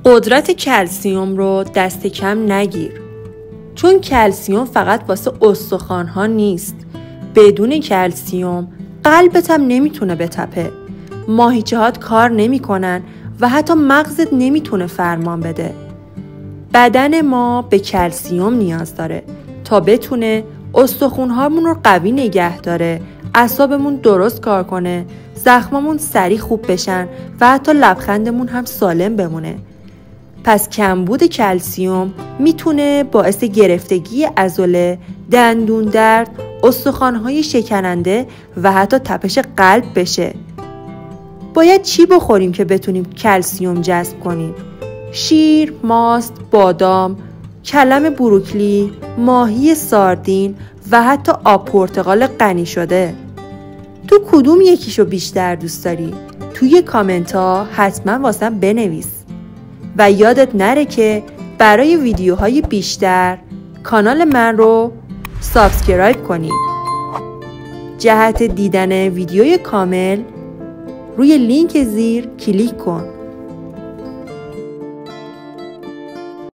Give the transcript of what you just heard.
قدرت کلسیم رو دست کم نگیر، چون کلسیم فقط واسه استخوان‌ها نیست. بدون کلسیم قلبت هم نمیتونه بتپه، ماهیچه‌هات کار نمیکنن و حتی مغزت نمیتونه فرمان بده. بدن ما به کلسیم نیاز داره تا بتونه استخوان‌هامون رو قوی نگه داره، اعصابمون درست کار کنه، زخمامون سریع خوب بشن و حتی لبخندمون هم سالم بمونه. پس کمبود کلسیم میتونه باعث گرفتگی عضله، دندون درد، استخوان‌های شکننده و حتی تپش قلب بشه. باید چی بخوریم که بتونیم کلسیم جذب کنیم؟ شیر، ماست، بادام، کلم بروکلی، ماهی ساردین و حتی آب پرتقال غنی شده. تو کدوم یکیشو بیشتر دوست داری؟ توی کامنت ها حتما واسم بنویس. و یادت نره که برای ویدیوهای بیشتر کانال من رو سابسکرایب کنی. جهت دیدن ویدیوی کامل روی لینک زیر کلیک کن.